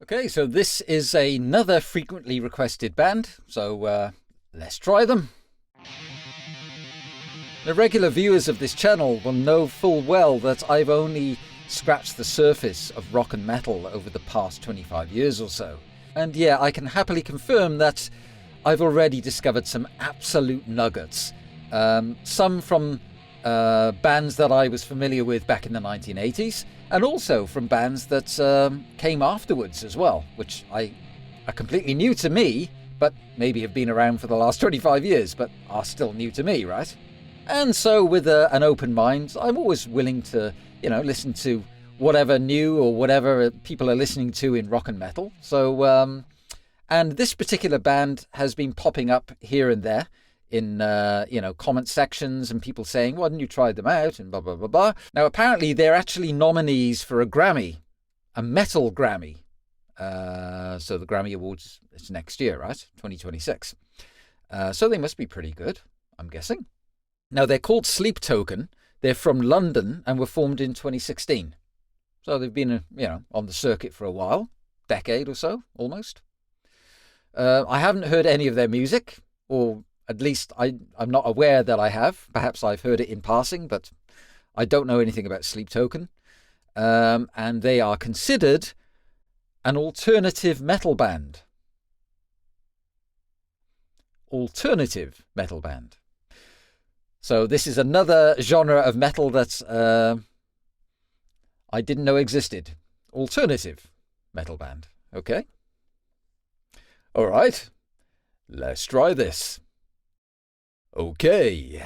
Okay, so this is another frequently requested band, so let's try them. The regular viewers of this channel will know full well that I've only scratched the surface of rock and metal over the past 25 years or so. And yeah, I can happily confirm that I've already discovered some absolute nuggets. Some from bands that I was familiar with back in the 1980s, and also from bands that came afterwards as well, which are completely new to me, but maybe have been around for the last 25 years, but are still new to me, right? And so with an open mind, I'm always willing to, listen to whatever new or whatever people are listening to in rock and metal. So, and this particular band has been popping up here and there in, comment sections and people saying, why didn't you try them out? And blah, blah, blah, blah. Now, apparently they're actually nominees for a Grammy, a metal Grammy. So the Grammy Awards is next year, right? 2026. So they must be pretty good, I'm guessing. Now, they're called Sleep Token. They're from London and were formed in 2016. So they've been, on the circuit for a while, decade or so, almost. I haven't heard any of their music, or at least I'm not aware that I have. Perhaps I've heard it in passing, but I don't know anything about Sleep Token. And they are considered an alternative metal band. Alternative metal band. So this is another genre of metal that I didn't know existed. Alternative metal band. Okay. All right. Let's try this. Okay.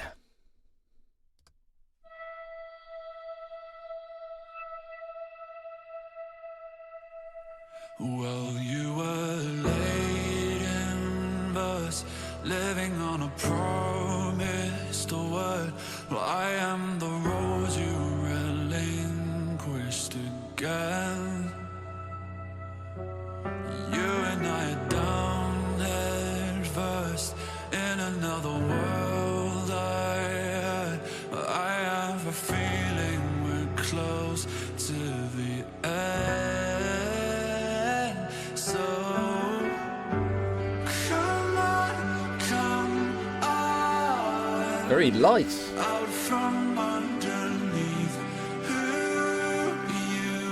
Well, you were late in verse, living on a promised word. Well, I am the rose you relinquished again. You and I are down head first in another world I had. I have a feeling we're close to the end. So come on, very light. out from underneath who you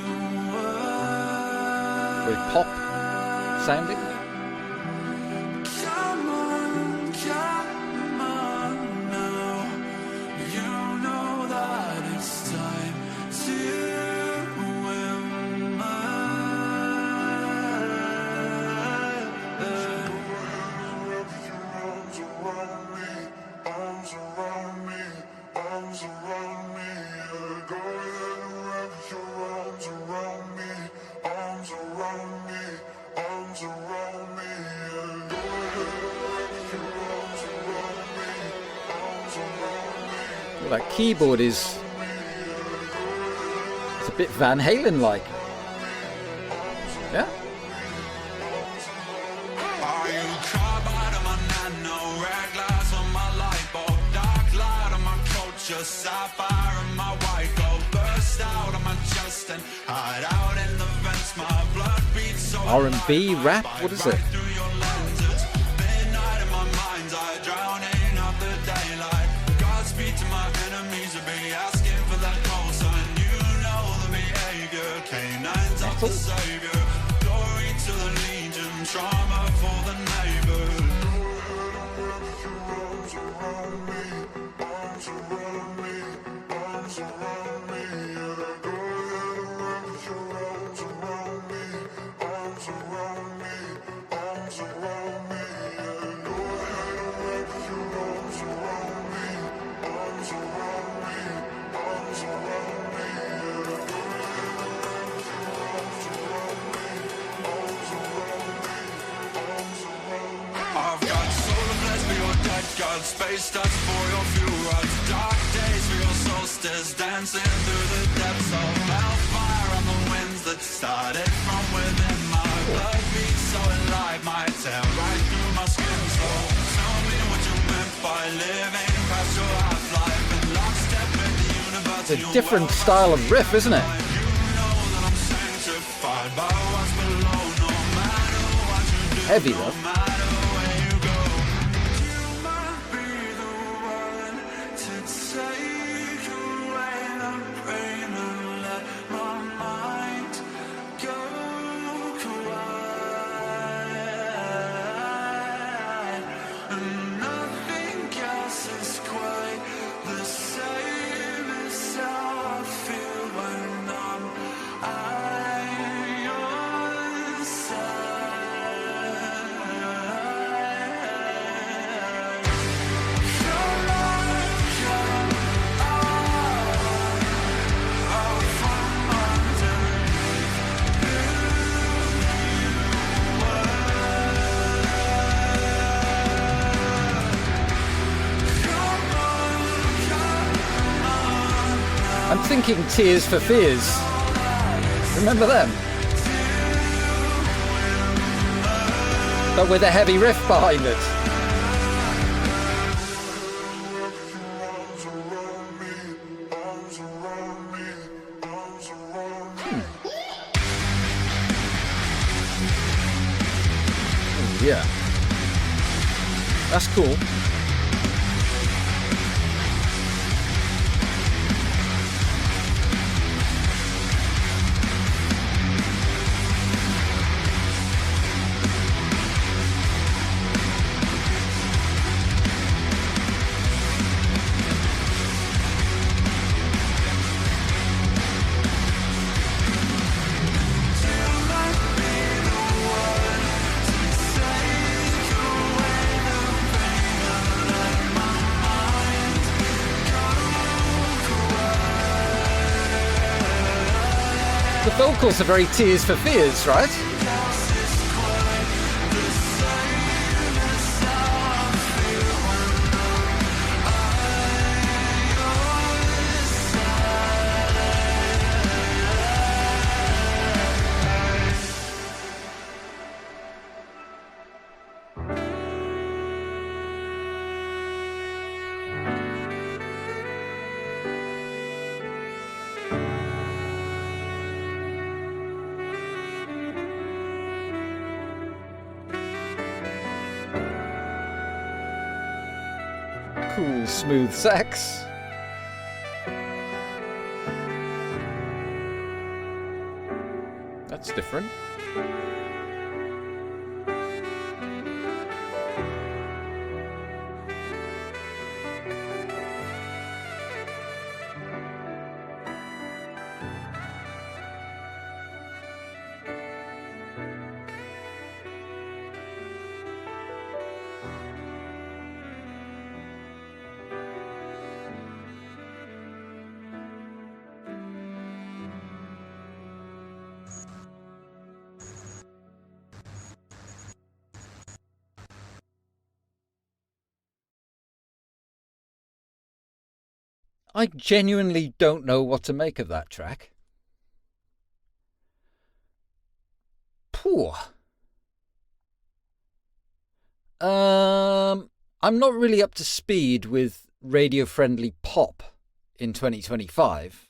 were. Very pop sounding. Come on now. You know that it's time to Well, that keyboard is... it's a bit Van Halen-like. Yeah? Are you carbide on my nano, red glass on my light bulb, dark light on my culture, sapphire on my white gold, burst out on my chest and hide out in the vents, my blood beats so R&B, rap, what is it? right through your lenses, midnight in my mind's eye, drowning out the daylight. Godspeed to my enemies, will be asking for that call sign. You know the behavior, canines up the savior, glory to the legion, trauma for the neighbors. I've got solar blast for your dead god, space dust for your fuel rods, dark days for your solstice, dancing through the depths of hellfire on the winds that started from within. My blood beats so alive, my tear right through my skin. So tell me what you meant by living past your half-life and lockstep in the universe. It's a different style of riff, isn't it? You know that I'm sanctified by what's below. heavy though. I'm thinking Tears for Fears. Remember them? But with a heavy riff behind it. Oh, yeah. That's cool. The vocals are very Tears for Fears, right? Cool, smooth sax. That's different. I genuinely don't know what to make of that track. Poor. I'm not really up to speed with radio-friendly pop in 2025.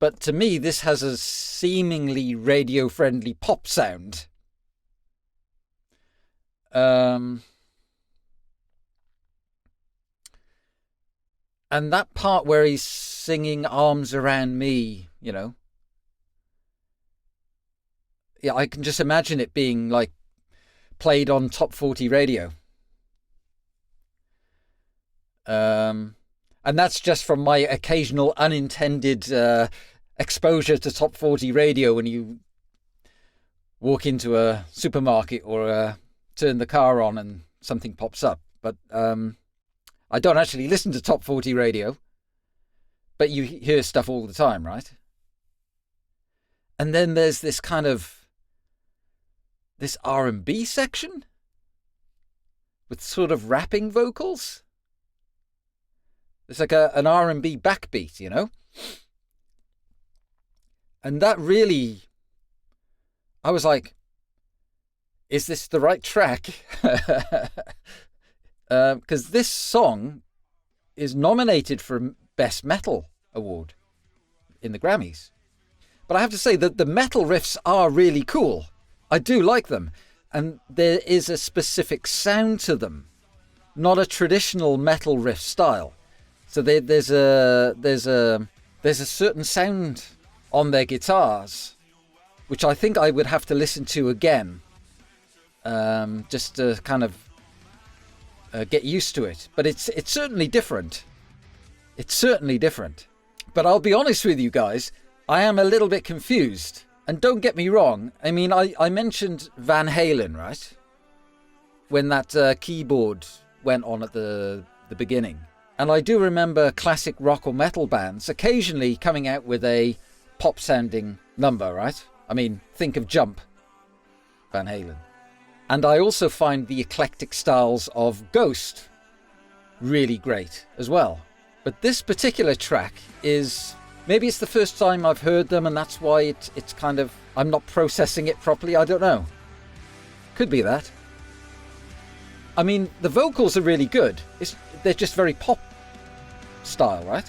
But to me, this has a seemingly radio-friendly pop sound. And that part where he's singing Arms Around Me, you know. Yeah, I can just imagine it being like played on Top 40 radio. And that's just from my occasional unintended exposure to Top 40 radio when you walk into a supermarket or turn the car on and something pops up. But I don't actually listen to Top 40 radio, but you hear stuff all the time, right? And then there's this kind of, this R&B section with sort of rapping vocals. It's like an R&B backbeat, you know? And that really, I was like, is this the right track? Because this song is nominated for Best Metal Award in the Grammys. But I have to say that the metal riffs are really cool. I do like them. and there is a specific sound to them, not a traditional metal riff style. So there's a certain sound on their guitars, which I think I would have to listen to again, just to kind of get used to it. But it's certainly different. It's certainly different. But I'll be honest with you guys, I am a little bit confused. And don't get me wrong, I mean, I mentioned Van Halen, right? When that keyboard went on at the beginning. And I do remember classic rock or metal bands occasionally coming out with a pop-sounding number, right? I mean, think of Jump, Van Halen. And I also find the eclectic styles of Ghost really great as well. But this particular track is... maybe it's the first time I've heard them and that's why it's kind of... I'm not processing it properly, I don't know. Could be that. I mean, the vocals are really good. They're just very pop style, right?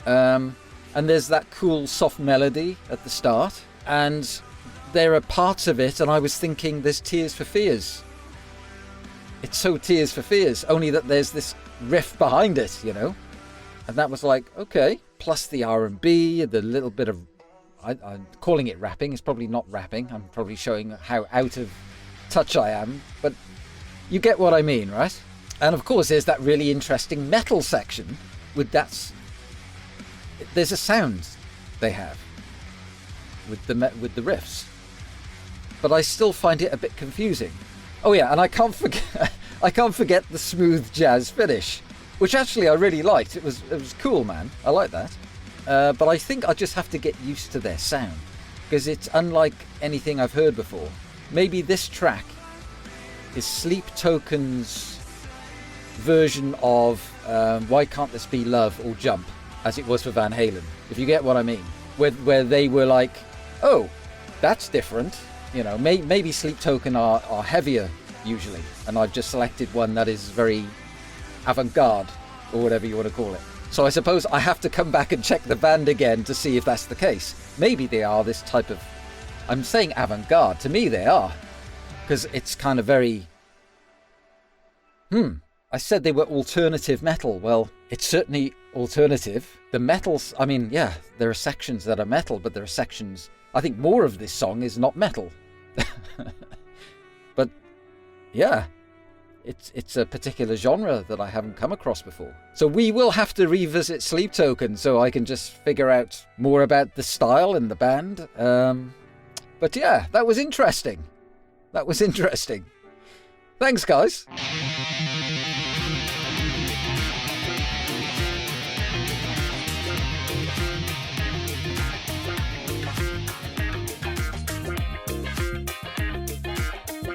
And there's that cool soft melody at the start. And there are parts of it and I was thinking there's Tears for Fears. It's so Tears for Fears, only that there's this riff behind it, you know? And that was like, okay. Plus the R&B, the little bit of... I'm calling it rapping. It's probably not rapping. I'm probably showing how out of touch I am. But you get what I mean, right? And of course, there's that really interesting metal section with that... there's a sound they have with the riffs. But I still find it a bit confusing. Oh yeah, and I can't forget the smooth jazz finish, which actually I really liked. It was cool, man. I like that. But I think I just have to get used to their sound, because it's unlike anything I've heard before. Maybe this track is Sleep Token's version of Why Can't This Be Love or Jump, as it was for Van Halen, if you get what I mean. Where they were like, oh, that's different. You know, maybe Sleep Token are heavier usually, and I've just selected one that is very avant-garde, or whatever you want to call it. So I suppose I have to come back and check the band again to see if that's the case. Maybe they are this type of... I'm saying avant-garde. To me they are. Because it's kind of very... I said they were alternative metal. Well, it's certainly alternative. The metals... I mean, yeah, there are sections that are metal, but there are sections... I think more of this song is not metal. But, yeah... It's a particular genre that I haven't come across before. So we will have to revisit Sleep Token so I can just figure out more about the style and the band. But yeah, that was interesting. Thanks, guys.